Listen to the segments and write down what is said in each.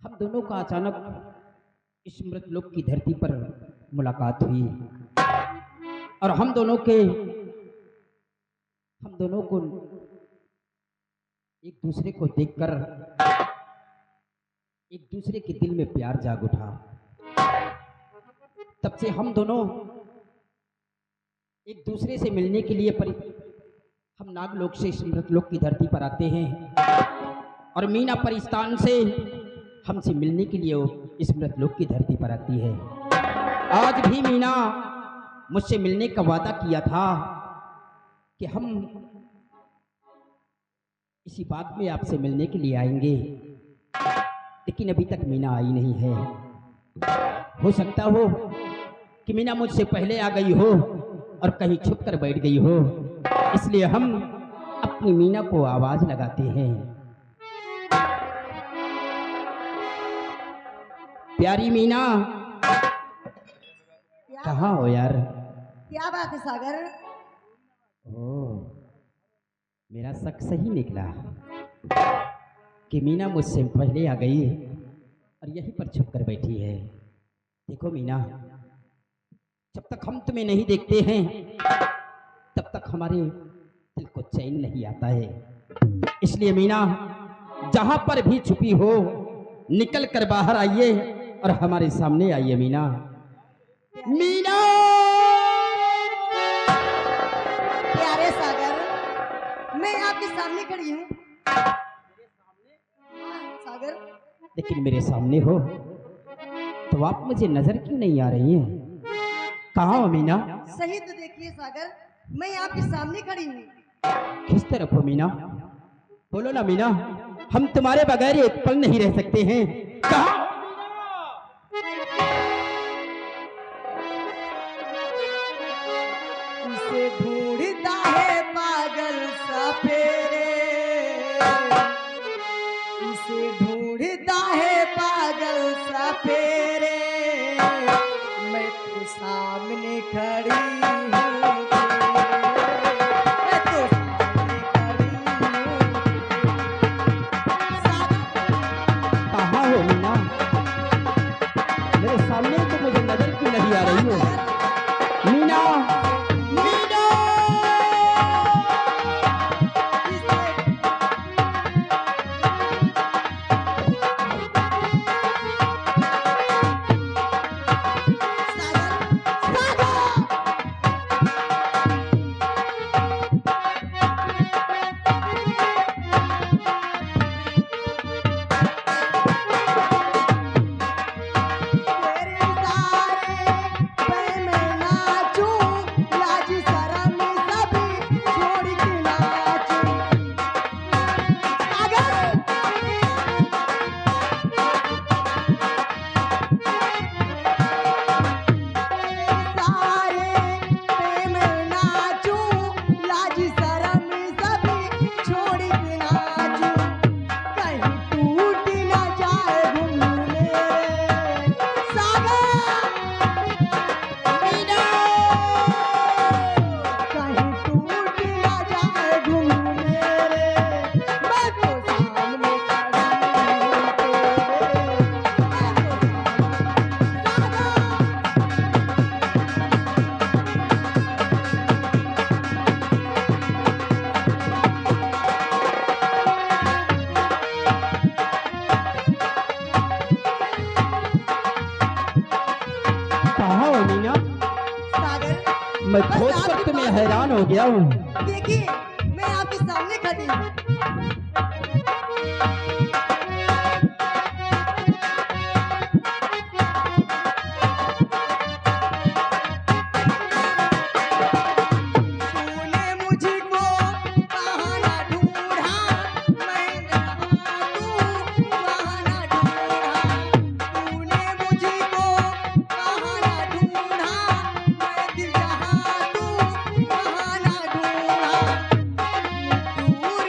हम दोनों का अचानक इस मृतलोक की धरती पर मुलाकात हुई और हम दोनों को एक दूसरे को देखकर एक दूसरे के दिल में प्यार जाग उठा। तब से हम दोनों एक दूसरे से मिलने के लिए हम नागलोक से इस मृतलोक की धरती पर आते हैं और मीना परिस्तान से हमसे मिलने के लिए वो इस मृतलोक की धरती पर आती है। आज भी मीना मुझसे मिलने का वादा किया था कि हम इसी बात में आपसे मिलने के लिए आएंगे, लेकिन अभी तक मीना आई नहीं है। हो सकता हो कि मीना मुझसे पहले आ गई हो और कहीं छुप कर बैठ गई हो, इसलिए हम अपनी मीना को आवाज लगाते हैं। प्यारी मीना, कहाँ हो यार? क्या बात है सागर? ओह, मेरा शक सही निकला कि मीना मुझसे पहले आ गई और यहीं पर छुप कर बैठी है। देखो मीना, जब तक हम तुम्हें नहीं देखते हैं तब तक हमारे दिल को चैन नहीं आता है। इसलिए मीना, जहां पर भी छुपी हो निकल कर बाहर आइए और हमारे सामने आइए मीना। मीना! प्यारे सागर, मैं आपके सामने खड़ी हूँ। सागर, लेकिन मेरे सामने हो तो आप मुझे नजर क्यों नहीं आ रही हैं? कहाँ हो मीना? सही तो देखिए सागर, मैं आपके सामने खड़ी हूँ। किस तरफ हो मीना? बोलो ना मीना, हम तुम्हारे बगैर एक पल नहीं रह सकते हैं। कहाँ? इसे ढूंढता है पागल सपेरे, इसे ढूंढता है पागल सपेरे, मैं तो सामने खड़ी हूँ तेरे, कहाँ हो मीना? मेरे सामने तो मुझे नजर क्यों नहीं आ रही हो? मीना! मीना! कहाँ हो मीना? सागर, मैं खोज कर तुम्हें हैरान हो गया हूँ। देखिए, मैं आपके सामने खड़ी हूँ। तूने मुझको कहाँ ना ढूंढा, मैं जहाँ तू वहाँ ना ढूंढा। तूने मुझको कहाँ ना ढूंढा, मैं दिल जहाँ तू वहाँ ना ढूंढा। दूर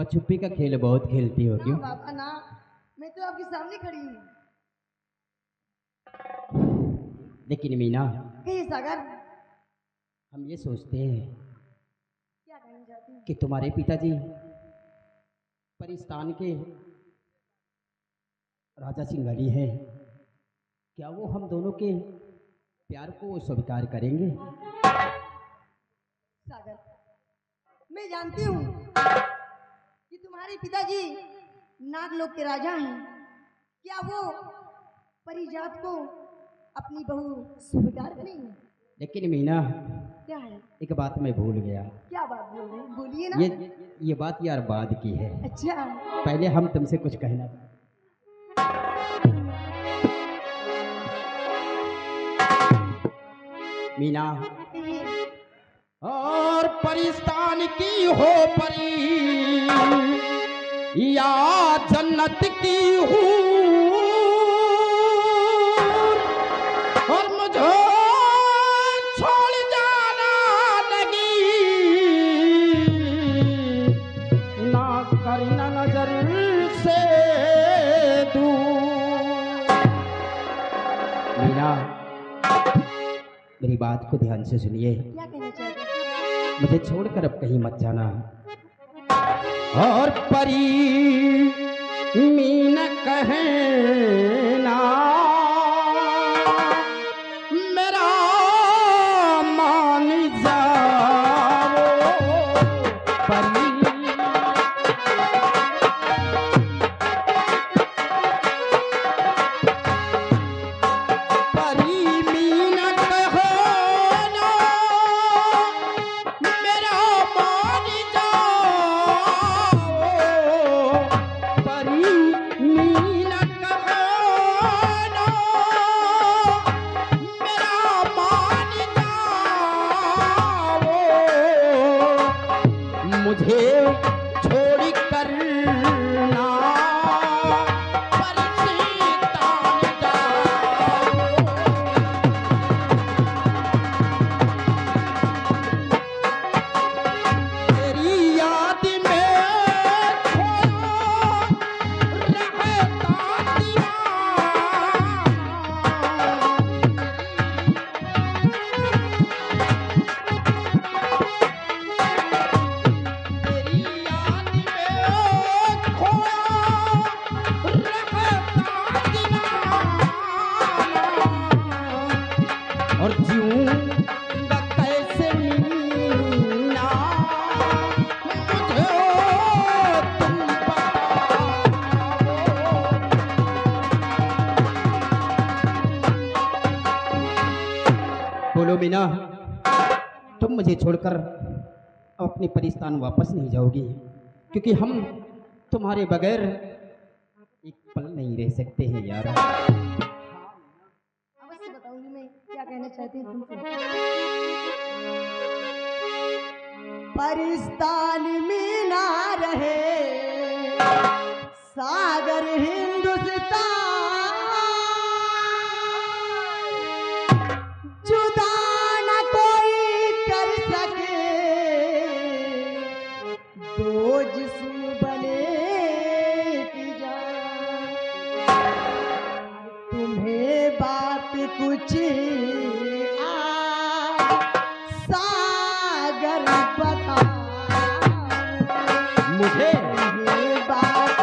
छुपी का खेल बहुत खेलती हो ना क्यों? बाबा ना, मैं तो आपके सामने खड़ी हूँ। लेकिन मीना, कहिए सागर, हम ये सोचते हैं क्या कहना चाहती हूँ? कि तुम्हारे पिताजी परिस्तान के राजा सिंघानी हैं, क्या वो हम दोनों के प्यार को स्वीकार करेंगे? सागर, मैं जानती हूँ कि तुम्हारे पिताजी नागलोक के राजा हैं। क्या वो परिजात को अपनी बहू स्वीकार करेंगे? लेकिन मीना, क्या है? एक बात मैं भूल गया। क्या बात बोल रहे हैं? बोलिए ना। ये बात यार बाद की है। अच्छा, पहले हम तुमसे कुछ कहना चाहते। मीना, कहिए। और परिस्तान की हो परी या जन्नत की हूँ, और मुझे छोड़ जाना लगी, ना करना नजर से दूर। मीना, मेरी बात को ध्यान से सुनिए। क्या कहना चाहते हैं? मुझे छोड़कर अब कहीं मत जाना। और परी मीन कहना मेरा मान जाओ, परी मुझे छोड़ कर ना परिस्तान जाओ। तेरी याद में खोया रहता और जीऊंगा कैसे मीना, मुझे तुम बताओ। बोलो मीना, तुम मुझे छोड़कर अपने परिस्तान वापस नहीं जाओगी, क्योंकि हम तुम्हारे बगैर एक पल नहीं रह सकते हैं यार। अवश्य बताऊंगी मैं क्या कहना चाहती हूँ तुमसे। परिस्तान में ना रहे सागर हिंदुस्तान, जुदा न कोई कर सके दो जिस्म बने की जान। तुम्हें बात कुछ आज सागर बता, मुझे तुम्हें बात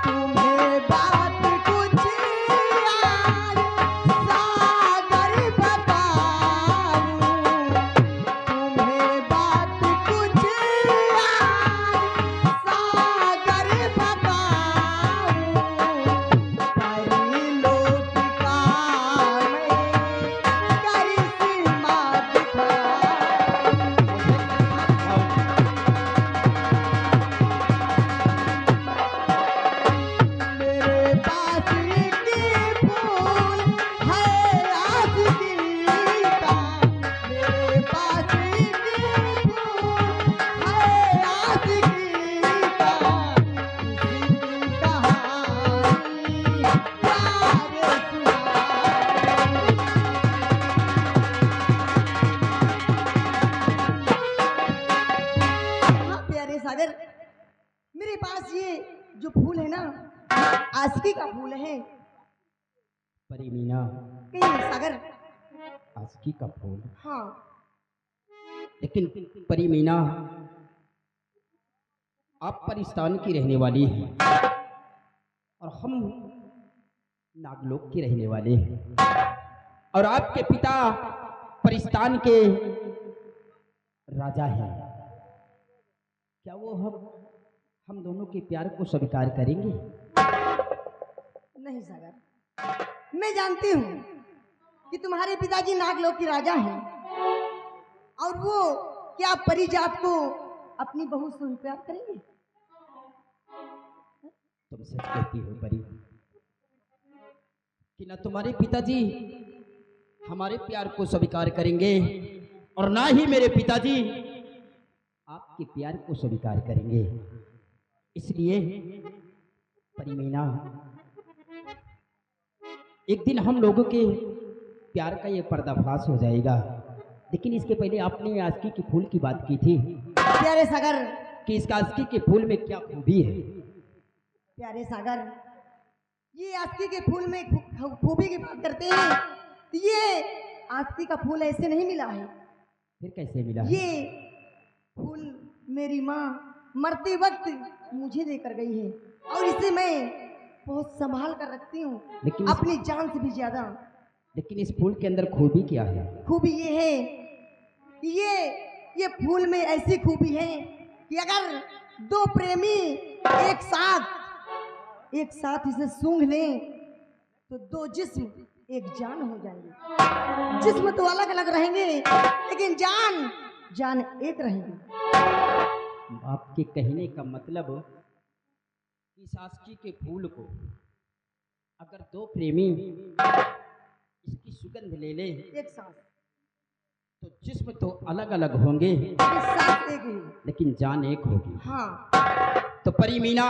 तुम्हें बात कुछ आज सागर बताऊं, तुम्हें बात कुछ आज सागर बताऊं। परिलोक ना आशिकी का फूल है। परी मीना, कहीं सागर। आशिकी का फूल? हाँ। लेकिन परी मीना, आप परिस्तान की रहने वाली हैं और हम नागलोक के रहने वाले हैं, और आपके पिता परिस्तान के राजा हैं। क्या वो हम दोनों के प्यार को स्वीकार करेंगे? नहीं सागर, मैं जानती हूँ कि तुम्हारे पिताजी नागलोक के राजा हैं और वो क्या परिजात को अपनी बहू से प्यार करेंगे? तुम सच कहती हो परी कि ना तुम्हारे पिताजी हमारे प्यार को स्वीकार करेंगे और ना ही मेरे पिताजी आपके प्यार को स्वीकार करेंगे। इसलिए परी मीना, एक दिन हम लोगों के प्यार का ये पर्दाफाश हो जाएगा, लेकिन इसके पहले आपने आशिकी के फूल की बात की थी। प्यारे सागर, कि इस आशिकी के फूल में क्या खूबी है? प्यारे सागर, ये आशिकी के फूल में खूबी की बात करते हैं तो ये आशिकी का फूल ऐसे नहीं मिला है। फिर कैसे मिला? ये फूल मेरी माँ मरते वक्त मुझे देकर गई है और इसे मैं बहुत संभाल कर रखती हूँ, लेकिन अपनी जान से भी ज्यादा। लेकिन इस फूल के अंदर खूबी क्या है? खूबी ये है कि ये फूल में ऐसी खूबी है कि अगर दो प्रेमी एक साथ इसे सूंघ लें तो दो जिस्म एक जान हो जाएंगे। जिस्म तो अलग अलग रहेंगे लेकिन जान एक रहेगी। आपके कहने का मतलब इस आशिकी के फूल को अगर दो प्रेमी इसकी सुगंध ले ले एक साथ, तो जिस्म तो अलग अलग होंगे साथ एक ही, लेकिन जान एक होगी। हाँ। तो परी मीना,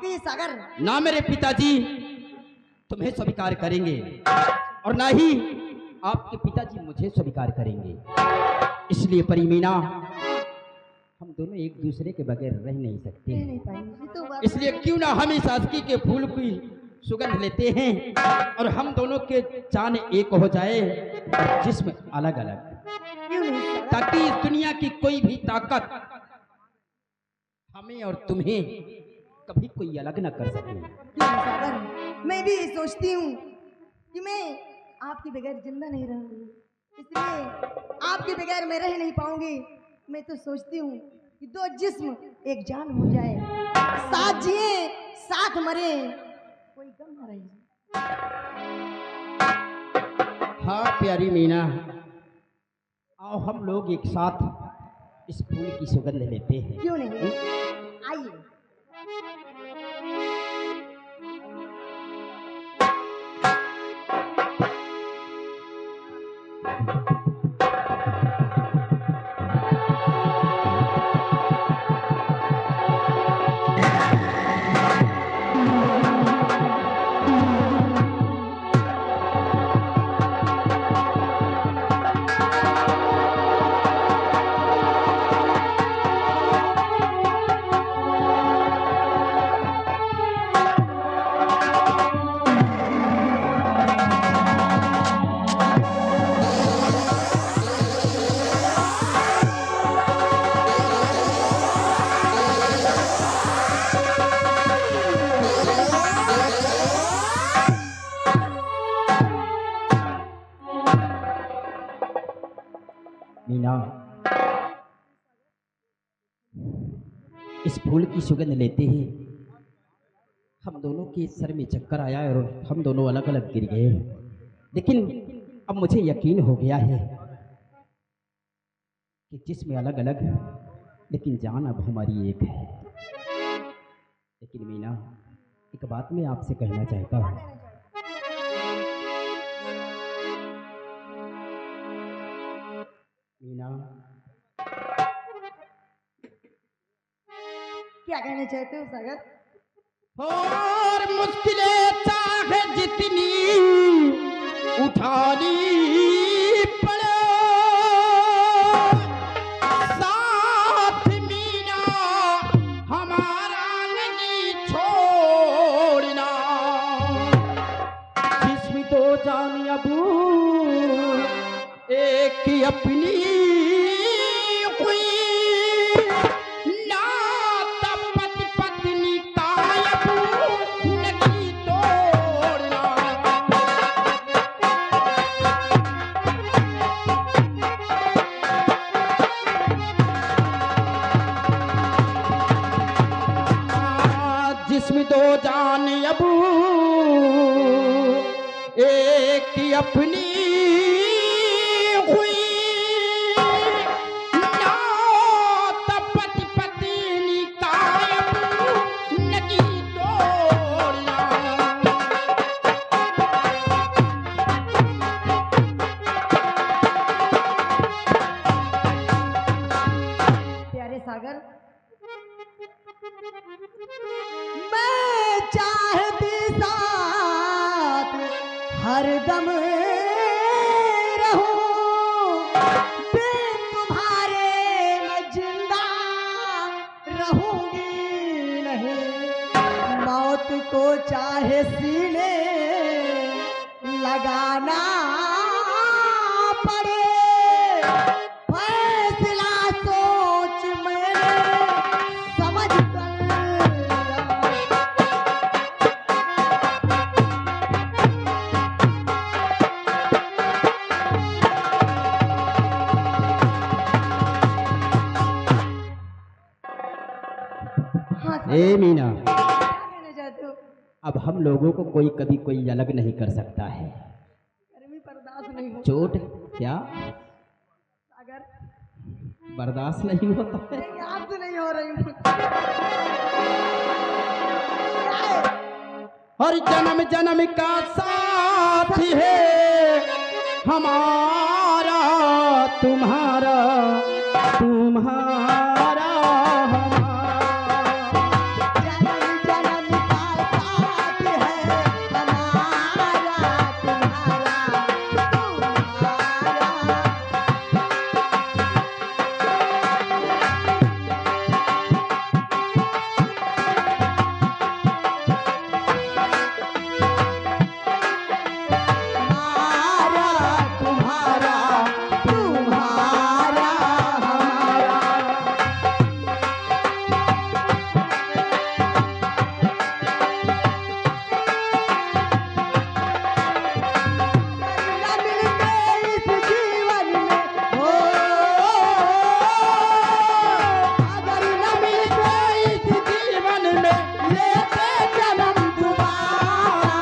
कि सागर, ना मेरे पिताजी तुम्हें स्वीकार करेंगे और ना ही आपके पिताजी मुझे स्वीकार करेंगे। इसलिए परी मीना, हम दोनों एक दूसरे के बगैर रह नहीं सकते। नहीं पाएंगे तो बात। इसलिए क्यों ना हम इस आशिकी के फूल की सुगंध लेते हैं और हम दोनों के जान एक हो जाए और जिस्म अलग अलग, क्यों नहीं सागर? ताकि इस दुनिया की कोई भी ताकत हमें और तुम्हें कभी कोई अलग ना कर सके। क्यों नहीं सागर, मैं भी सोचती हूँ कि मैं आपके बगैर जिंदा नहीं रहूंगी, इसलिए आपके बगैर मैं रह नहीं पाऊंगी। मैं तो सोचती हूँ कि दो जिस्म एक जान हो जाए, साथ जिए साथ मरे, कोई गम न रहे। हाँ प्यारी मीना, आओ हम लोग एक साथ इस फूल की सुगंध लेते हैं। क्यों नहीं, आइए। मीना, इस फूल की सुगंध लेते ही हम दोनों के सर में चक्कर आया और हम दोनों अलग अलग गिर गए, लेकिन अब मुझे यकीन हो गया है कि जिस्म अलग अलग लेकिन जान अब हमारी एक है। लेकिन मीना, एक बात मैं आपसे कहना चाहता हूँ। मीना, क्या कहना चाहते हो सागर? और मुश्किलें चाहे जितनी उठानी पड़े, साथ मीना हमारा नहीं छोड़ना। जान अबू एक ही अपनी हुई ना पति पत्नी का अबू नहीं तोड़ना। जिसमें दो जान अबू एक ही अपनी हुई ना पति पत्नी का अबू नहीं तोड़ना। प्यारे सागर, मैं चाहती साथ हरदम रहूं, बिन तुम्हारे मैं जिंदा रहूंगी नहीं। मौत को चाहे सीने लगाना पड़े, फैसला सोच मैंने समझ कर ए मीना, क्या कहना चाहते हो? अब हम लोगों को कोई कभी कोई अलग नहीं कर सकता है। गर्मी बर्दाश्त नहीं हो। चोट क्या सागर, बर्दाश्त नहीं होता है? नहीं, आपसे नहीं हो रही हूँ। हर जन्म जन्म का साथ है हमारा तुम्हारा तुम्हारा हमारा। जन्म जन्म का साथ है हमारा तुम्हारा तुम्हारा। हमारा तुम्हारा तुम्हारा हमारा। न मिलते इस जीवन में हो, अगर न मिलते इस जीवन में लेते जन्म दोबारा।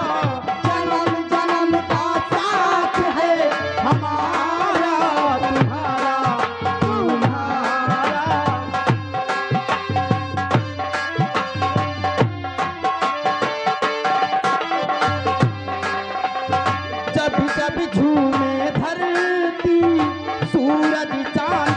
जन्म जन्म का साथ है हमारा तुम्हारा तुम्हारा। जब जब झूमे धरती सूरज चांद